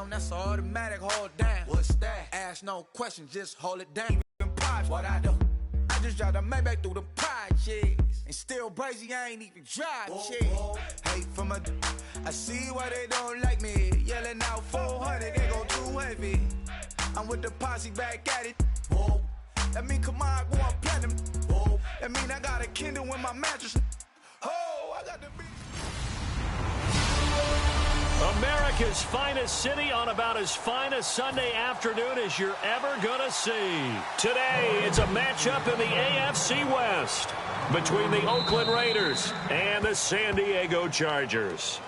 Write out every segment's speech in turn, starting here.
down, that's automatic, hold down. What's that? Ask no questions, just hold it down. Even pops, what I do? I just drive the Maybach through the projects. And still crazy, I ain't even drive shit. Hate from a, I see why they don't like me. Yelling out 400, they go too heavy. I'm with the posse back at it. Whoa. That mean come on, go on platinum. Whoa. That mean I got a Kindle in my mattress. Oh, I got the beat. America's finest city on about as fine a Sunday afternoon as you're ever gonna see. Today, it's a matchup in the AFC West between the Oakland Raiders and the San Diego Chargers.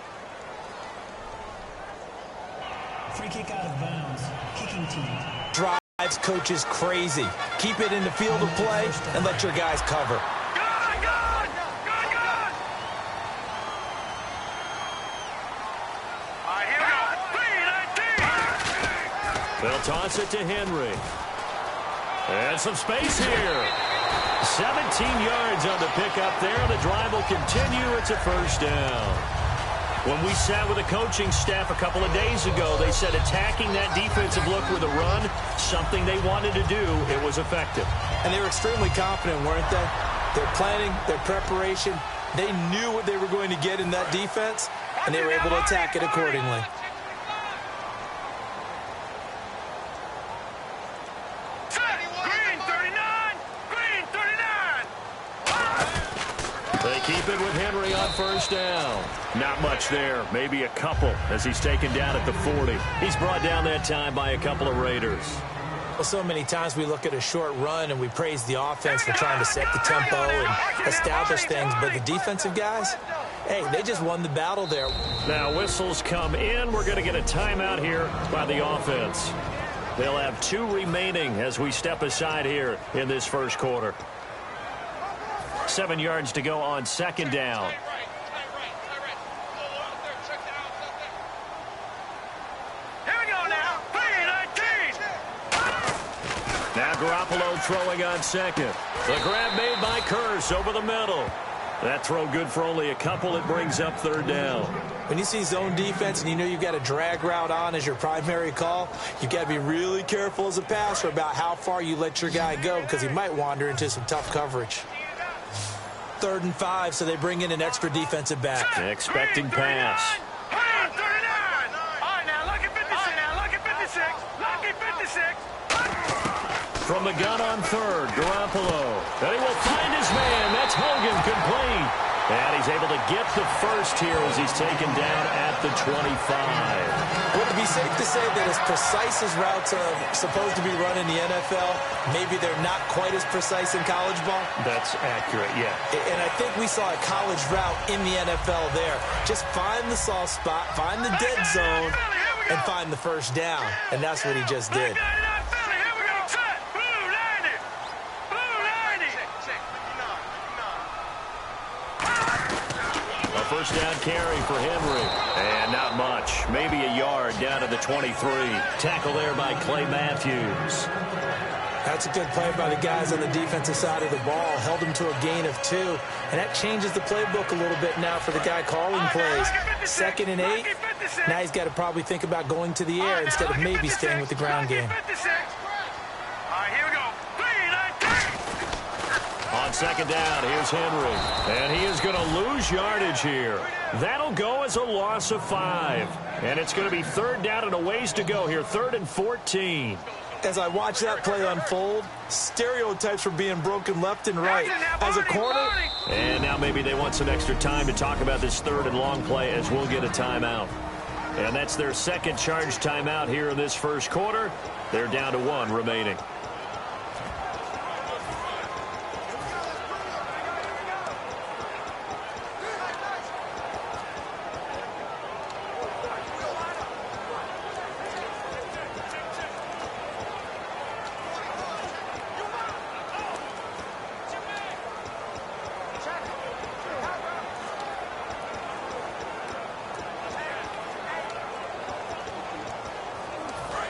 Free kick out of bounds. Kicking team. Drives coaches crazy. Keep it in the field of play and let your guys cover. They'll toss it to Henry. And some space here. 17 yards on the pickup there. The drive will continue. It's a first down. When we sat with the coaching staff a couple of days ago, they said attacking that defensive look with a run, something they wanted to do, it was effective. And they were extremely confident, weren't they? Their planning, their preparation, they knew what they were going to get in that defense, and they were able to attack it accordingly. They keep it with Henry on first down. Not much there. Maybe a couple as he's taken down at the 40. He's brought down that time by a couple of Raiders. Well, so many times we look at a short run and we praise the offense for trying to set the tempo and establish things. But the defensive guys, hey, they just won the battle there. Now whistles come in. We're going to get a timeout here by the offense. They'll have 2 remaining as we step aside here in this first quarter. 7 yards to go on second down. Here we go now. 3-19. Now Garoppolo throwing on second. The grab made by Curse over the middle. That throw good for only a couple. It brings up third down. When you see zone defense and you know you've got a drag route on as your primary call, you've got to be really careful as a passer about how far you let your guy go because he might wander into some tough coverage. 3rd and 5, so they bring in an extra defensive back. Expecting pass. 39. All right, now look at 56. Look at 56. Look at 56. From the gun on third, Garoppolo. And he will find his man. That's Hogan complete. And he's able to get the first here as he's taken down at the 25. Would it be safe to say that as precise as routes are supposed to be run in the NFL, maybe they're not quite as precise in college ball? That's accurate, yeah. And I think we saw a college route in the NFL there. Just find the soft spot, find the dead zone, and find the first down. And that's what he just did. First down carry for Henry. And not much. Maybe a yard down to the 23. Tackle there by Clay Matthews. That's a good play by the guys on the defensive side of the ball. Held them to a gain of 2. And that changes the playbook a little bit now for the guy calling plays. 2nd and 8. Now he's got to probably think about going to the air instead of maybe staying with the ground game. On second down, here's Henry. And he is going to lose yardage here. That'll go as a loss of 5. And it's going to be 3rd down and a ways to go here. 3rd and 14. As I watch that play unfold, stereotypes were being broken left and right. As a corner. And now maybe they want some extra time to talk about this 3rd and long play as we'll get a timeout. And that's their second charge timeout here in this first quarter. They're down to 1 remaining.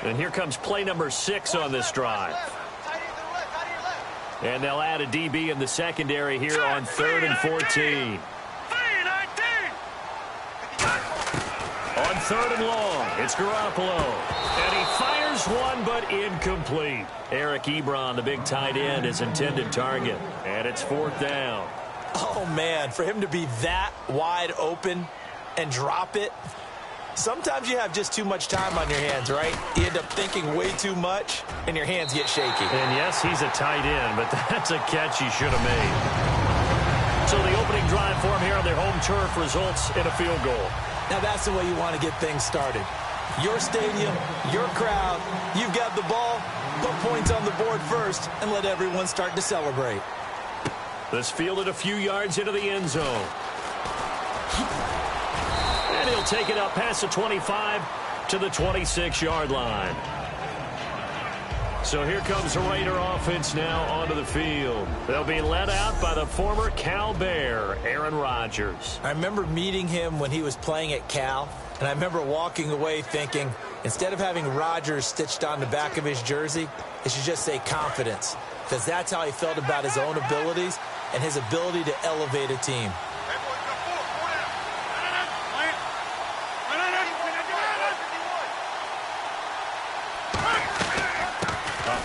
And here comes play number 6 on this drive. And they'll add a DB in the secondary here on 3rd and 14. On third and long. It's Garoppolo. And he fires one, but incomplete. Eric Ebron, the big tight end, his intended target. And it's fourth down. Oh, man, for him to be that wide open and drop it. Sometimes you have just too much time on your hands, right? You end up thinking way too much, and your hands get shaky. And yes, he's a tight end, but that's a catch he should have made. So the opening drive for him here on their home turf results in a field goal. Now that's the way you want to get things started. Your stadium, your crowd, you've got the ball, put points on the board first, and let everyone start to celebrate. This fielded a few yards into the end zone. And he'll take it up past the 25 to the 26-yard line. So here comes the Raider offense now onto the field. They'll be led out by the former Cal Bear, Aaron Rodgers. I remember meeting him when he was playing at Cal, and I remember walking away thinking, instead of having Rodgers stitched on the back of his jersey, it should just say confidence, because that's how he felt about his own abilities and his ability to elevate a team.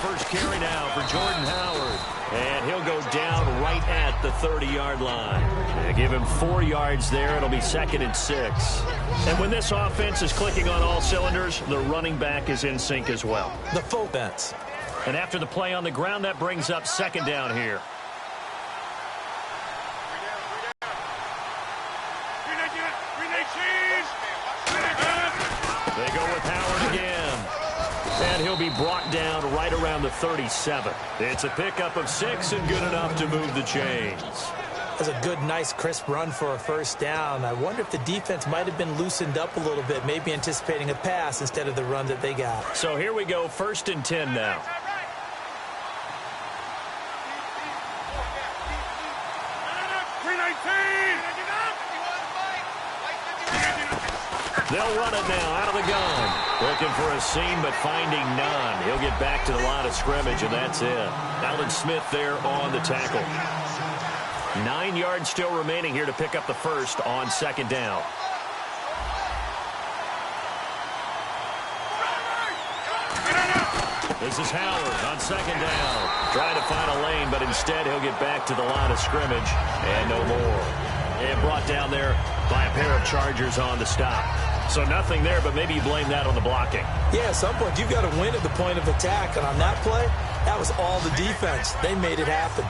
First carry now for Jordan Howard. And he'll go down right at the 30-yard line. They give him 4 yards there. It'll be 2nd and 6. And when this offense is clicking on all cylinders, the running back is in sync as well. The full bench. And after the play on the ground, that brings up 2nd down here. They go with Howard again. And he'll be brought down right around the 37. It's a pickup of 6 and good enough to move the chains. That's a good, nice, crisp run for a first down. I wonder if the defense might have been loosened up a little bit, maybe anticipating a pass instead of the run that they got. So here we go, 1st and 10 now. They'll run it now out of the gun. Looking for a seam, but finding none. He'll get back to the line of scrimmage, and that's it. Alden Smith there on the tackle. 9 yards still remaining here to pick up the first on 2nd down. This is Howard on 2nd down. Trying to find a lane, but instead he'll get back to the line of scrimmage, and no more. And brought down there by a pair of Chargers on the stop. So nothing there, but maybe you blame that on the blocking. Yeah, at some point you've got to win at the point of attack. And on that play, that was all the defense. They made it happen.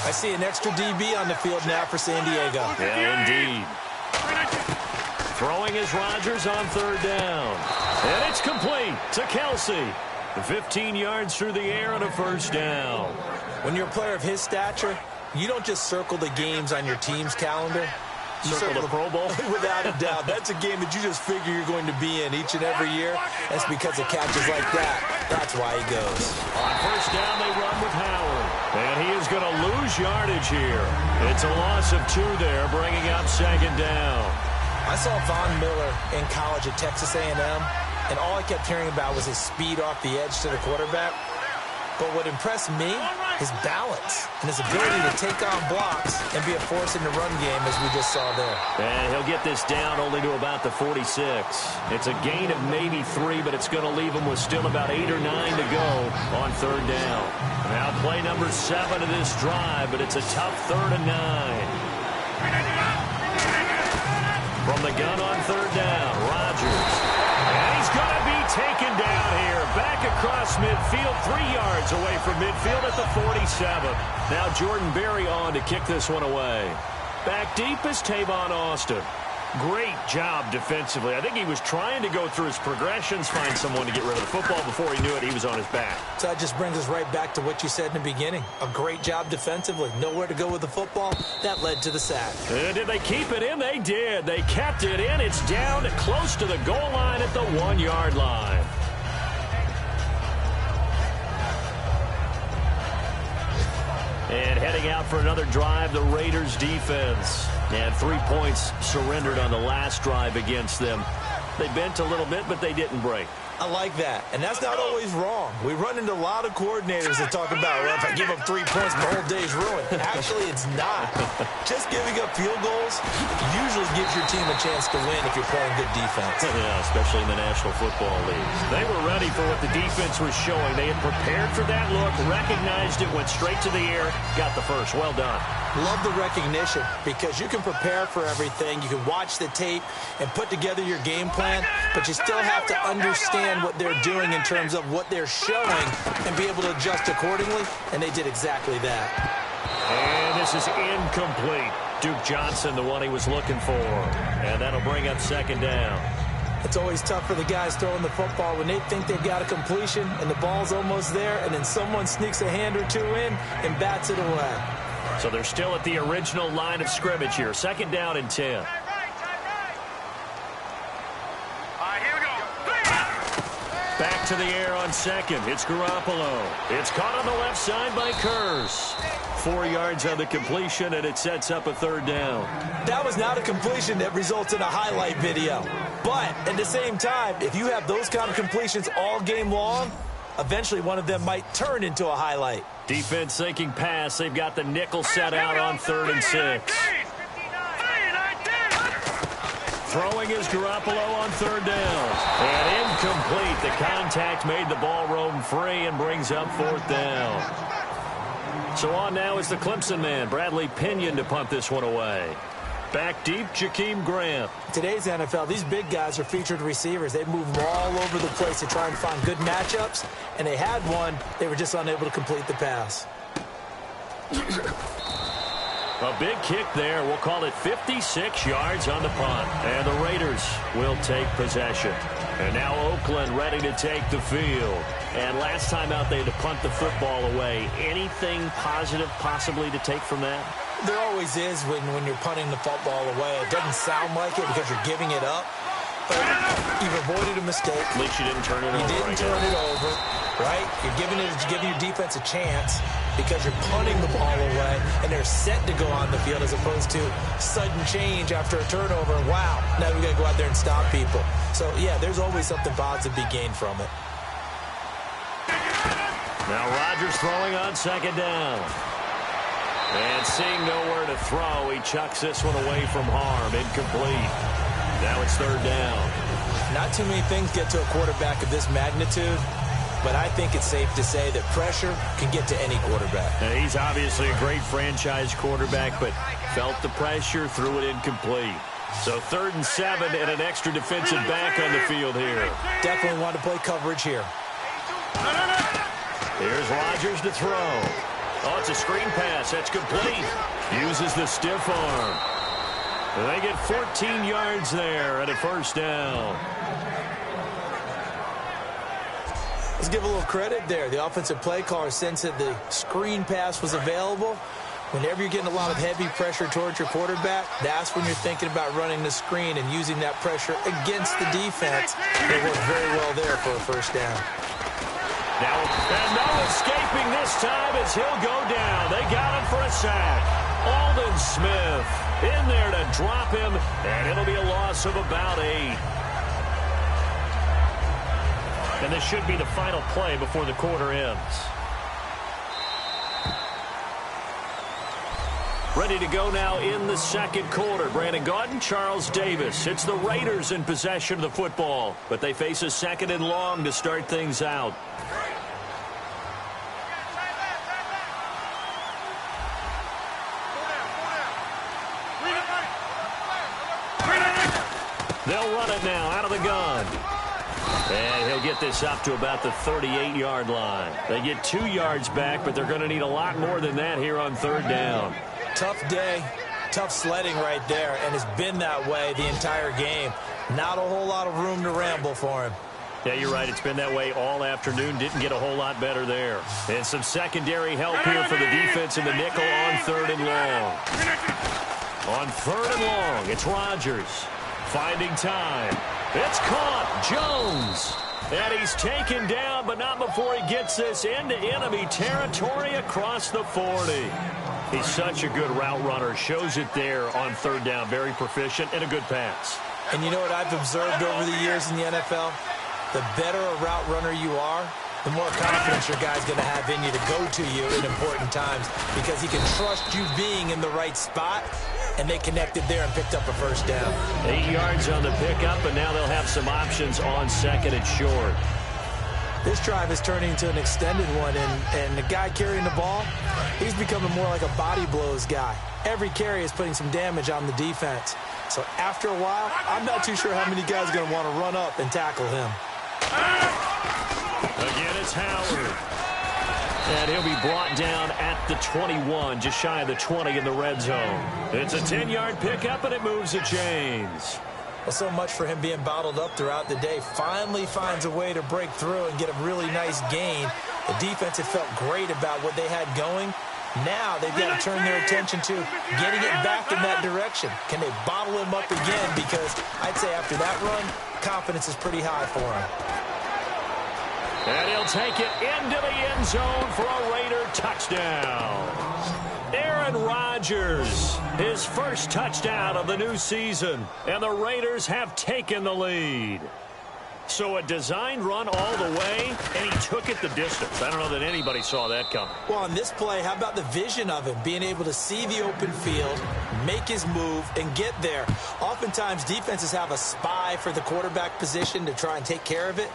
I see an extra DB on the field now for San Diego. Yeah, indeed. Throwing is Rodgers on 3rd down. And it's complete to Kelsey. 15 yards through the air and a first down. When you're a player of his stature, you don't just circle the games on your team's calendar. You circle the Pro Bowl? Without a doubt. That's a game that you just figure you're going to be in each and every year. That's because of catches like that. That's why he goes. On 1st down, they run with Howard. And he is going to lose yardage here. It's a loss of 2 there, bringing up 2nd down. I saw Von Miller in college at Texas A&M, and all I kept hearing about was his speed off the edge to the quarterback. But what impressed me, his balance and his ability to take on blocks and be a force in the run game, as we just saw there. And he'll get this down only to about the 46. It's a gain of maybe 3, but it's going to leave him with still about 8 or 9 to go on 3rd down. Now play number 7 of this drive, but it's a tough 3rd and 9. From the gun on 3rd down, Rodgers. And he's going to be taken down here. Back across midfield, 3 yards away from midfield at the 47. Now Jordan Berry on to kick this one away. Back deep is Tavon Austin. Great job defensively. I think he was trying to go through his progressions, find someone to get rid of the football. Before he knew it, he was on his back. So that just brings us right back to what you said in the beginning. A great job defensively. Nowhere to go with the football. That led to the sack. And did they keep it in? They did. They kept it in. It's down close to the goal line at the 1-yard line. And heading out for another drive, the Raiders defense. And 3 points surrendered on the last drive against them. They bent a little bit, but they didn't break. I like that, and that's not always wrong. We run into a lot of coordinators that talk about, well, if I give up 3 points, my whole day's ruined. Actually, it's not. Just giving up field goals usually gives your team a chance to win if you're playing good defense. Yeah, especially in the National Football League. They were ready for what the defense was showing. They had prepared for that look, recognized it, went straight to the air, got the first. Well done. Love the recognition because you can prepare for everything. You can watch the tape and put together your game plan, but you still have to understand what they're doing in terms of what they're showing and be able to adjust accordingly, and they did exactly that. And this is incomplete. Duke Johnson, the one he was looking for, and that'll bring up second down. It's always tough for the guys throwing the football when they think they've got a completion and the ball's almost there, and then someone sneaks a hand or two in and bats it away. So they're still at the original line of scrimmage here. Second down and 10. All right, here we go. Back to the air on second. It's Garoppolo. It's caught on the left side by Kurz. 4 yards on the completion, and it sets up a third down. That was not a completion that results in a highlight video. But at the same time, if you have those kind of completions all game long, eventually one of them might turn into a highlight. Defense thinking pass. They've got the nickel set out on 3rd and 6. Throwing is Garoppolo on 3rd down. And incomplete. The contact made the ball roam free and brings up 4th down. So on now is the Clemson man, Bradley Pinion, to punt this one away. Back deep, Jakeem Grant. Today's NFL, these big guys are featured receivers. They move all over the place to try and find good matchups, and they had one. They were just unable to complete the pass. A big kick there. We'll call it 56 yards on the punt. And the Raiders will take possession. And now Oakland ready to take the field. And last time out, they had to punt the football away. Anything positive possibly to take from that? There always is when you're punting the football away. It doesn't sound like it because you're giving it up. But you've avoided a mistake. At least you didn't turn it over. You didn't turn it over, right? You're giving your defense a chance because you're punting the ball away, and they're set to go on the field as opposed to sudden change after a turnover. And wow, now we got to go out there and stop people. So, yeah, there's always something positive to be gained from it. Now Rodgers throwing on 2nd down. And seeing nowhere to throw, he chucks this one away from harm. Incomplete. Now it's 3rd down. Not too many things get to a quarterback of this magnitude, but I think it's safe to say that pressure can get to any quarterback. Now, he's obviously a great franchise quarterback, but felt the pressure, threw it incomplete. So 3rd and 7 and an extra defensive back on the field here. Definitely want to play coverage here. Here's Rodgers to throw. Oh, it's a screen pass. That's complete. Uses the stiff arm. They get 14 yards there and a 1st down. Let's give a little credit there. The offensive play caller sensed that the screen pass was available. Whenever you're getting a lot of heavy pressure towards your quarterback, that's when you're thinking about running the screen and using that pressure against the defense. It worked very well there for a 1st down. Now, and no escaping this time as he'll go down. They got him for a sack. Aldon Smith in there to drop him, and it'll be a loss of about 8. And this should be the final play before the quarter ends. Ready to go now in the 2nd quarter. Brandon Gaudin, Charles Davis. It's the Raiders in possession of the football, but they face a 2nd and long to start things out. They'll run it now out of the gun. And he'll get this up to about the 38-yard line. They get 2 yards back, but they're going to need a lot more than that here on 3rd down. Tough day, tough sledding right there, and it's been that way the entire game. Not a whole lot of room to ramble for him. Yeah, you're right. It's been that way all afternoon. Didn't get a whole lot better there. And some secondary help here for the defense in the nickel on 3rd and long. On 3rd and long, it's Rodgers. Finding time. It's caught. Jones. And he's taken down, but not before he gets this into enemy territory across the 40. He's such a good route runner. Shows it there on 3rd down. Very proficient and a good pass. And you know what I've observed over the years in the NFL? the better a route runner you are, the more confidence your guy's going to have in you to go to you in important times because he can trust you being in the right spot, and they connected there and picked up a first down. 8 yards on the pickup, and now they'll have some options on second and short. This drive is turning into an extended one, and the guy carrying the ball, he's becoming more like a body blows guy. Every carry is putting some damage on the defense. So after a while, I'm not too sure how many guys are going to want to run up and tackle him. Again, it's Howard. And he'll be brought down at the 21, just shy of the 20 in the red zone. It's a 10-yard pickup, and it moves the chains. Well, so much for him being bottled up throughout the day. Finally finds a way to break through and get a really nice gain. The defense had felt great about what they had going. Now they've got to turn their attention to getting it back in that direction. Can they bottle him up again? Because I'd say after that run, confidence is pretty high for him. And he'll take it into the end zone for a Raider touchdown. Aaron Rodgers, his first touchdown of the new season, and the Raiders have taken the lead. So a designed run all the way, and he took it the distance. I don't know that anybody saw that coming. Well, on this play, how about the vision of him, being able to see the open field, make his move, and get there. Oftentimes, defenses have a spy for the quarterback position to try and take care of it.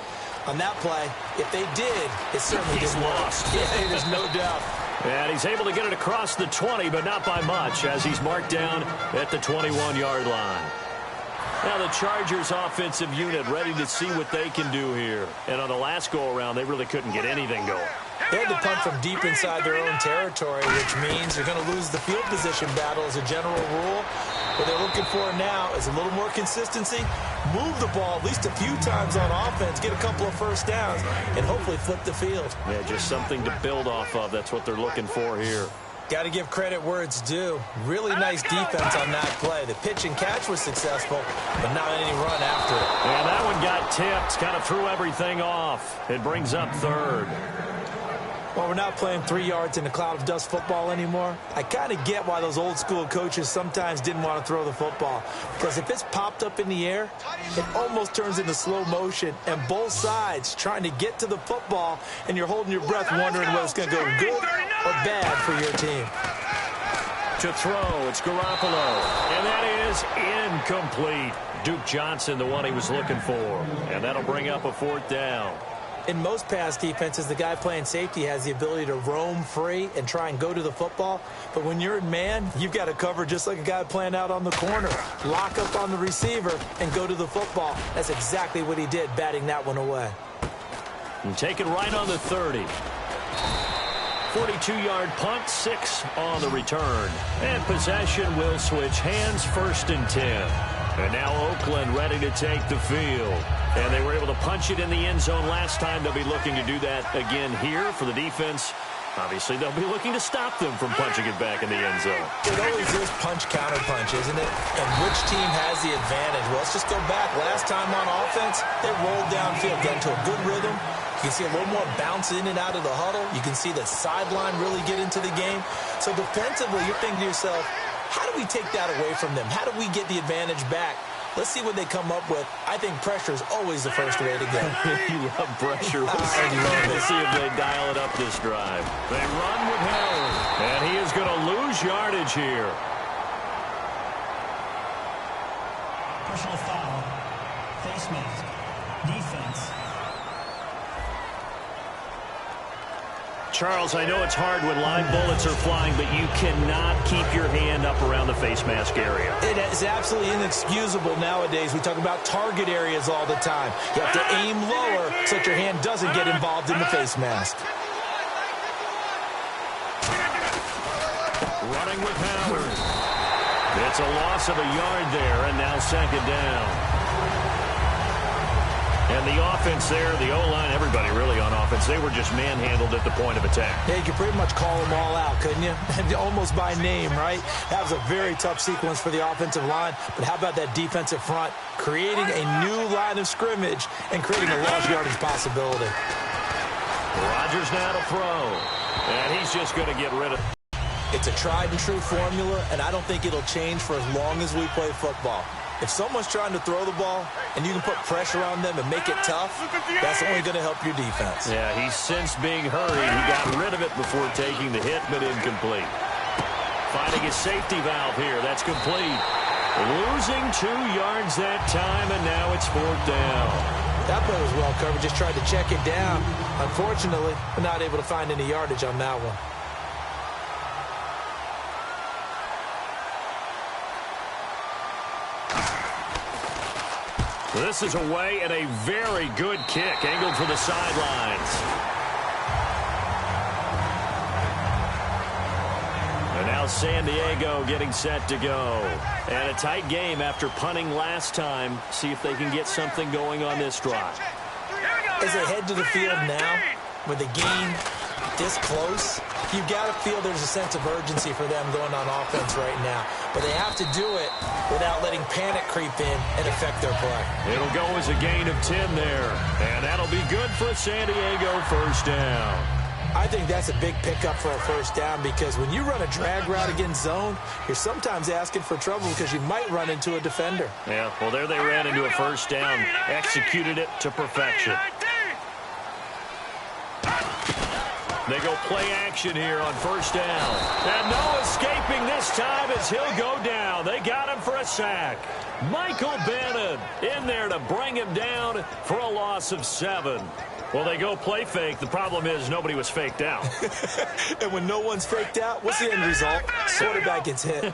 On that play, if they did, it certainly didn't work. Yeah, there's no doubt. And he's able to get it across the 20, but not by much, as he's marked down at the 21-yard line. Now the Chargers offensive unit ready to see what they can do here. And on the last go-around, they really couldn't get anything going. They had to punt from deep inside their own territory, which means they're going to lose the field position battle as a general rule. What they're looking for now is a little more consistency, move the ball at least a few times on offense, get a couple of first downs, and hopefully flip the field. Yeah, just something to build off of. That's what they're looking for here. Got to give credit where it's due. Really nice defense on that play. The pitch and catch was successful, but not any run after it. And that one got tipped, kind of threw everything off. It brings up third. Well, we're not playing 3 yards in a cloud of dust football anymore. I kind of get why those old school coaches sometimes didn't want to throw the football. Because if it's popped up in the air, it almost turns into slow motion. And both sides trying to get to the football, and you're holding your breath wondering whether it's going to go good or bad for your team. To throw, it's Garoppolo. And that is incomplete. Duke Johnson, the one he was looking for. And that'll bring up a fourth down. In most pass defenses, the guy playing safety has the ability to roam free and try and go to the football. But when you're in man, you've got to cover just like a guy playing out on the corner. Lock up on the receiver and go to the football. That's exactly what he did, batting that one away. And take it right on the 30. 42-yard punt, 6 on the return. And possession will switch hands, 1st and 10. And now Oakland ready to take the field. And they were able to punch it in the end zone last time. They'll be looking to do that again here for the defense. Obviously, they'll be looking to stop them from punching it back in the end zone. It always is punch-counter-punch, isn't it? And which team has the advantage? Well, let's just go back. Last time on offense, they rolled downfield, got into a good rhythm. You can see a little more bounce in and out of the huddle. You can see the sideline really get into the game. So defensively, you're thinking to yourself, how do we take that away from them? How do we get the advantage back? Let's see what they come up with. I think pressure is always the first way to go. You love pressure. We'll see if they dial it up this drive. They run with Howard, and he is going to lose yardage here. Personal foul. Face mask. Defense. Charles, I know it's hard when live bullets are flying, but you cannot keep your hand up around the face mask area. It is absolutely inexcusable nowadays. We talk about target areas all the time. You have to aim lower so that your hand doesn't get involved in the face mask. Running with Howard. It's a loss of a yard there, and now 2nd down. And the offense there, the O-line, everybody really on offense, they were just manhandled at the point of attack. Yeah, you could pretty much call them all out, couldn't you? Almost by name, right? That was a very tough sequence for the offensive line. But how about that defensive front? Creating a new line of scrimmage and creating a large yardage possibility. Rodgers now to throw. And he's just going to get rid of it. It's a tried and true formula, and I don't think it'll change for as long as we play football. If someone's trying to throw the ball and you can put pressure on them and make it tough, that's only going to help your defense. Yeah, he sensed being hurried. He got rid of it before taking the hit, but incomplete. Finding his safety valve here. That's complete. Losing 2 yards that time, and now it's 4th down. That play was well covered. Just tried to check it down. Unfortunately, we're not able to find any yardage on that one. This is away and a very good kick, angled for the sidelines. And now San Diego getting set to go. And a tight game after punting last time. See if they can get something going on this drive. As they head to the field now, with the game this close, you've got to feel there's a sense of urgency for them going on offense right now. But they have to do it without letting panic creep in and affect their play. It'll go as a gain of 10 there. And that'll be good for a San Diego first down. I think that's a big pickup for a first down because when you run a drag route against zone, you're sometimes asking for trouble because you might run into a defender. Yeah, well, there they ran into a first down. Executed it to perfection. They go play action here on first down. And no escaping this time as he'll go down. They got him for a sack. Michael Bannon in there to bring him down for a loss of 7. Well, they go play fake. The problem is nobody was faked out. And when no one's faked out, what's the end result? Quarterback gets hit.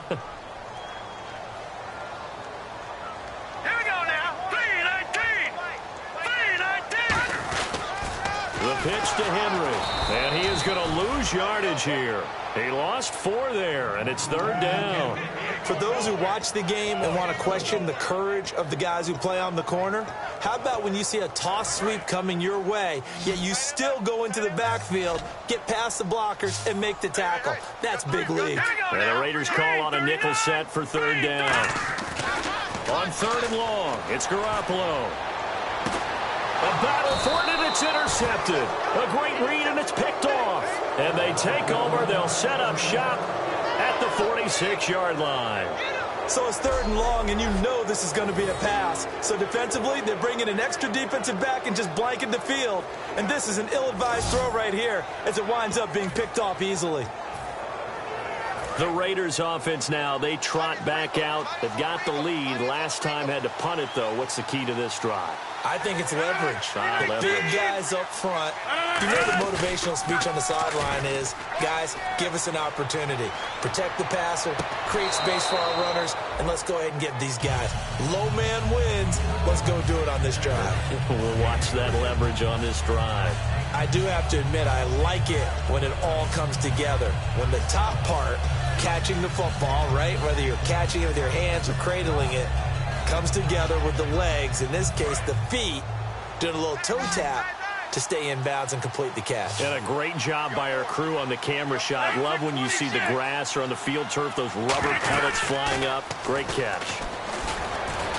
The pitch to Henry, and he is going to lose yardage here. He lost 4 there, and it's 3rd down. For those who watch the game and want to question the courage of the guys who play on the corner, how about when you see a toss sweep coming your way, yet you still go into the backfield, get past the blockers, and make the tackle? That's big league. And the Raiders call on a nickel set for 3rd down. On 3rd and long, it's Garoppolo. A battle for it, and it's intercepted. A great read, and it's picked off. And they take over. They'll set up shop at the 46-yard line. So it's 3rd and long, and you know this is going to be a pass. So defensively, they bring in an extra defensive back and just blanket the field. And this is an ill-advised throw right here as it winds up being picked off easily. The Raiders offense now, they trot back out. They've got the lead. Last time had to punt it, though. What's the key to this drive? I think it's leverage. The big guys up front. You know the motivational speech on the sideline is, guys, give us an opportunity. Protect the passer, create space for our runners, and let's go ahead and get these guys. Low man wins. Let's go do it on this drive. We'll watch that leverage on this drive. I do have to admit, I like it when it all comes together. When the top part, catching the football, right, whether you're catching it with your hands or cradling it, comes together with the legs, in this case the feet, doing a little toe tap to stay in bounds and complete the catch. And a great job by our crew on the camera shot. Love when you see the grass or on the field turf, those rubber pellets flying up. Great catch.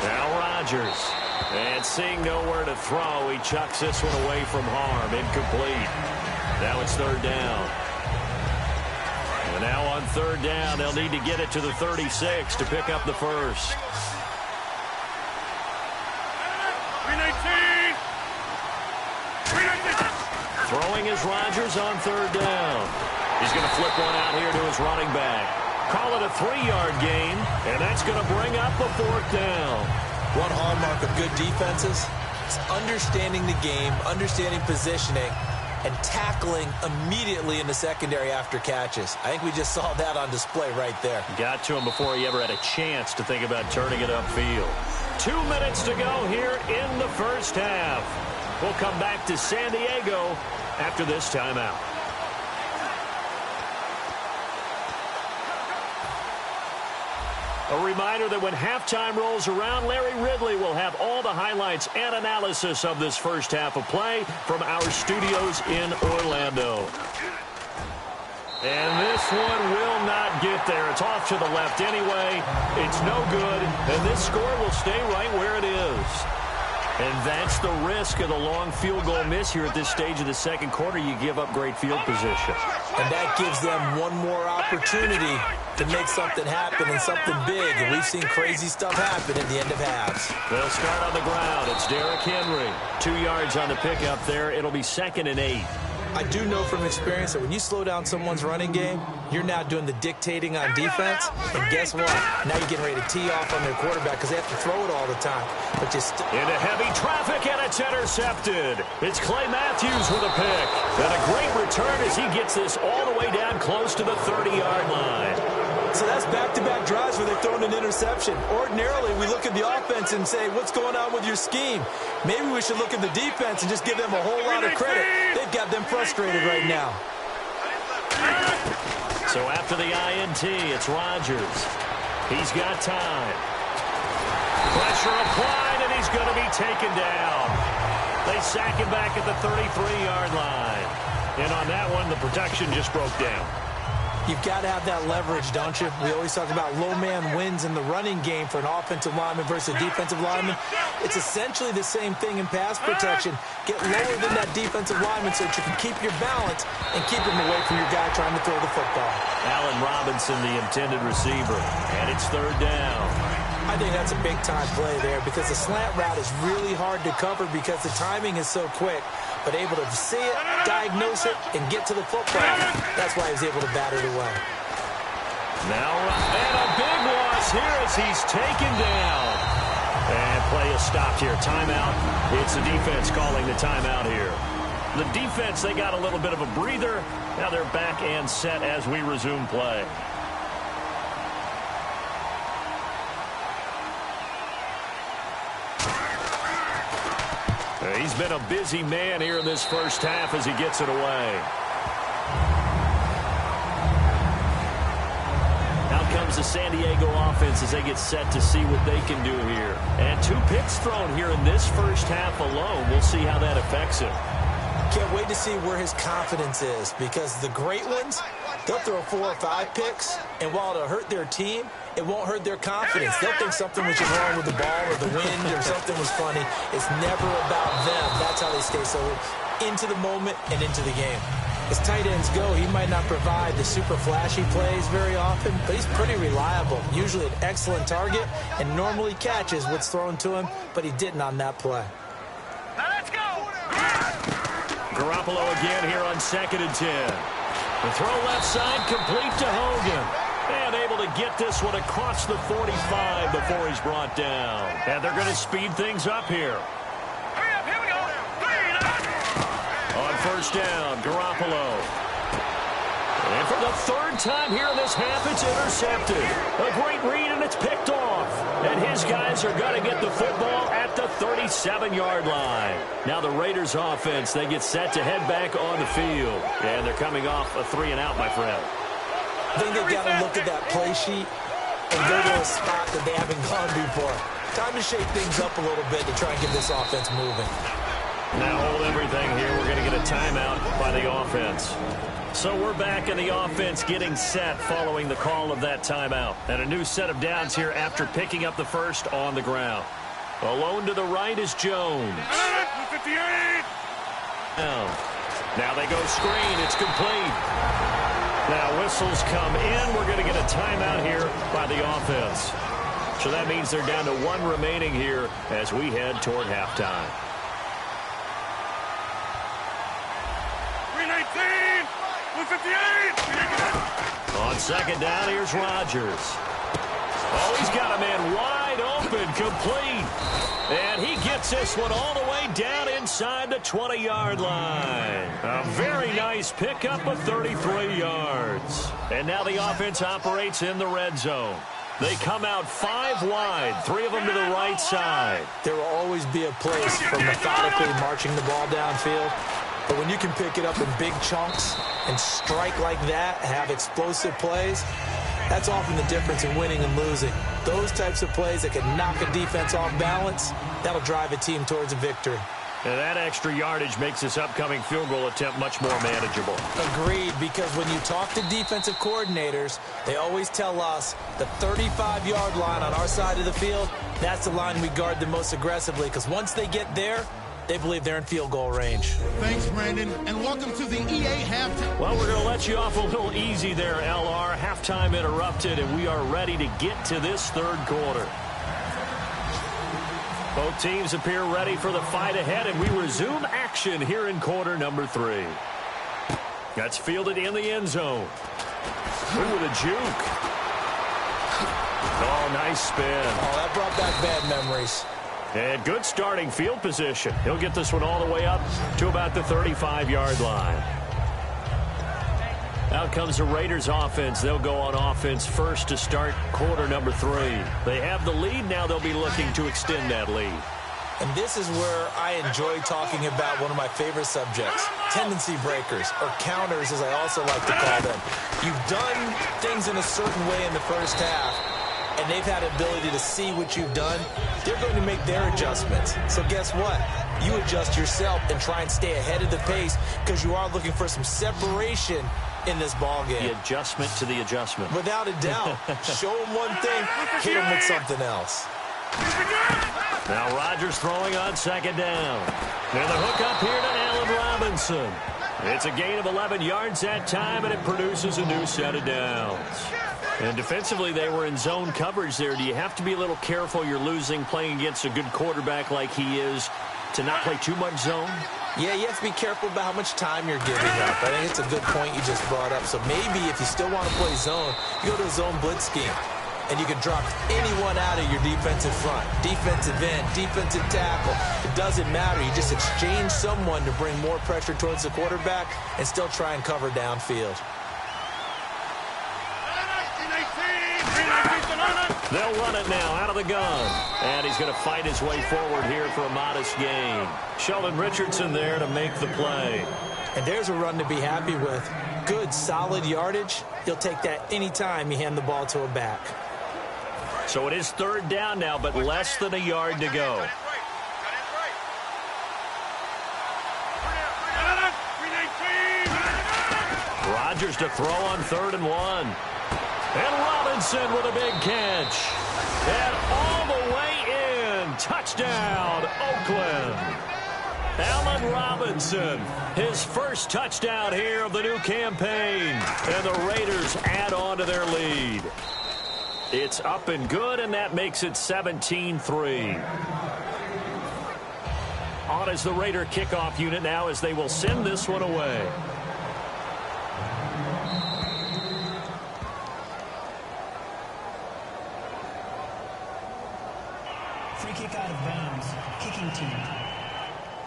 Now Rodgers. And seeing nowhere to throw, he chucks this one away from harm. Incomplete. Now it's 3rd down. And now on 3rd down, they'll need to get it to the 36 to pick up the first. Throwing is Rodgers on 3rd down. He's going to flip one out here to his running back. Call it a 3-yard gain, and that's going to bring up the 4th down. One hallmark of good defenses is understanding the game, understanding positioning, and tackling immediately in the secondary after catches. I think we just saw that on display right there. Got to him before he ever had a chance to think about turning it upfield. 2 minutes to go here in the first half. We'll come back to San Diego after this timeout. A reminder that when halftime rolls around, Larry Ridley will have all the highlights and analysis of this first half of play from our studios in Orlando. And this one will not get there. It's off to the left anyway. It's no good, and this score will stay right where it is. And that's the risk of the long field goal miss here at this stage of the second quarter. You give up great field position. And that gives them one more opportunity to make something happen and something big. And we've seen crazy stuff happen at the end of halves. They'll start on the ground. It's Derrick Henry. 2 yards on the pickup there. It'll be 2nd and 8. I do know from experience that when you slow down someone's running game, you're now doing the dictating on defense. And guess what? Now you're getting ready to tee off on their quarterback because they have to throw it all the time. But just into heavy traffic, and it's intercepted. It's Clay Matthews with a pick. And a great return as he gets this all the way down close to the 30-yard line. So that's back-to-back drives where they've thrown an interception. Ordinarily, we look at the offense and say, what's going on with your scheme? Maybe we should look at the defense and just give them a whole lot of credit. They've got them frustrated right now. So after the INT, it's Rodgers. He's got time. Pressure applied, and he's going to be taken down. They sack him back at the 33-yard line. And on that one, the protection just broke down. You've got to have that leverage, don't you? We always talk about low man wins in the running game for an offensive lineman versus a defensive lineman. It's essentially the same thing in pass protection. Get lower than that defensive lineman so that you can keep your balance and keep him away from your guy trying to throw the football. Allen Robinson, the intended receiver, and it's 3rd down. I think that's a big-time play there because the slant route is really hard to cover because the timing is so quick. But able to see it, diagnose it, and get to the football, that's why he was able to bat it away. Now, and a big loss here as he's taken down. And play is stopped here. Timeout. It's the defense calling the timeout here. The defense, they got a little bit of a breather. Now they're back and set as we resume play. He's been a busy man here in this first half as he gets it away. Out comes the San Diego offense as they get set to see what they can do here. And 2 picks thrown here in this first half alone. We'll see how that affects him. Can't wait to see where his confidence is because the great ones, they'll throw 4 or 5 picks, and while it'll hurt their team, it won't hurt their confidence. They'll think something was wrong with the ball or the wind or something was funny. It's never about them. That's how they stay so into the moment and into the game. As tight ends go, he might not provide the super flashy plays very often, but he's pretty reliable. Usually an excellent target and normally catches what's thrown to him, but he didn't on that play. Now let's go! Garoppolo again here on 2nd and 10. The throw left side complete to Hogan. And able to get this one across the 45 before he's brought down. And they're going to speed things up here. Hurry up, here we go! On 1st down, Garoppolo. And for the 3rd time here in this half, it's intercepted. A great read, and it's picked off. And his guys are going to get the football at the 37-yard line. Now the Raiders offense, they get set to head back on the field. And they're coming off a 3-and-out, my friend. I think they've got to look at that play sheet and go to a spot that they haven't gone before. Time to shake things up a little bit to try and get this offense moving. Now hold everything here. We're going to get a timeout by the offense. So we're back in the offense getting set following the call of that timeout. And a new set of downs here after picking up the first on the ground. Alone to the right is Jones. 58! Now they go screen. It's complete. Now whistles come in. We're going to get a timeout here by the offense. So that means they're down to 1 remaining here as we head toward halftime. 319! 158! On 2nd down, here's Rodgers. Oh, he's got a man wide open, complete. And he gets this one all the way down inside the 20-yard line. A very nice pickup of 33 yards. And now the offense operates in the red zone. They come out 5 wide, 3 of them to the right side. There will always be a place for methodically marching the ball downfield. But when you can pick it up in big chunks and strike like that, have explosive plays, that's often the difference in winning and losing. Those types of plays that can knock a defense off balance, that'll drive a team towards a victory. And that extra yardage makes this upcoming field goal attempt much more manageable. Agreed, because when you talk to defensive coordinators, they always tell us the 35-yard line on our side of the field, that's the line we guard the most aggressively, because once they get there, they believe they're in field goal range. Thanks, Brandon, and welcome to the EA halftime. Well, we're going to let you off a little easy there, LR. Halftime interrupted, and we are ready to get to this third quarter. Both teams appear ready for the fight ahead, and we resume action here in quarter number 3. That's fielded in the end zone. Ooh, with a juke. Oh, nice spin. Oh, that brought back bad memories. And good starting field position. He'll get this one all the way up to about the 35-yard line. Out comes the Raiders offense. They'll go on offense first to start quarter number 3. They have the lead. Now they'll be looking to extend that lead. And this is where I enjoy talking about one of my favorite subjects, tendency breakers, or counters as I also like to call them. You've done things in a certain way in the first half, and they've had the ability to see what you've done. They're going to make their adjustments. So guess what? You adjust yourself and try and stay ahead of the pace because you are looking for some separation in this ball game. The adjustment to the adjustment. Without a doubt. Show them one thing, hit them with something else. Now Rodgers throwing on second down. And the hook up here to Allen Robinson. It's a gain of 11 yards that time, and it produces a new set of downs. And defensively, they were in zone coverage there. Do you have to be a little careful? You're losing playing against a good quarterback like he is to not play too much zone? Yeah, you have to be careful about how much time you're giving up. I think it's a good point you just brought up. So maybe if you still want to play zone, you go to a zone blitz scheme. And you can drop anyone out of your defensive front. Defensive end, defensive tackle. It doesn't matter. You just exchange someone to bring more pressure towards the quarterback and still try and cover downfield. They'll run it now out of the gun. And he's going to fight his way forward here for a modest gain. Sheldon Richardson there to make the play. And there's a run to be happy with. Good, solid yardage. You'll take that anytime you hand the ball to a back. So it is third down now, but less than a yard to go. Rodgers to throw on 3rd and 1. And Robinson with a big catch. And all the way in. Touchdown, Oakland. Allen Robinson, his first touchdown here of the new campaign. And the Raiders add on to their lead. It's up and good, and that makes it 17-3. On is the Raider kickoff unit now as they will send this one away. Free kick out of bounds. Kicking team.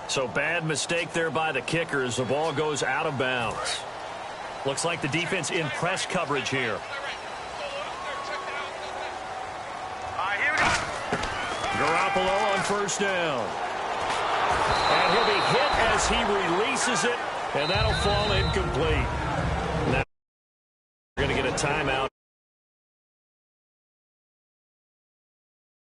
So bad mistake there by the kicker as the ball goes out of bounds. Looks like the defense in press coverage here. Garoppolo on first down. And he'll be hit as he releases it, and that'll fall incomplete. Now we're going to get a timeout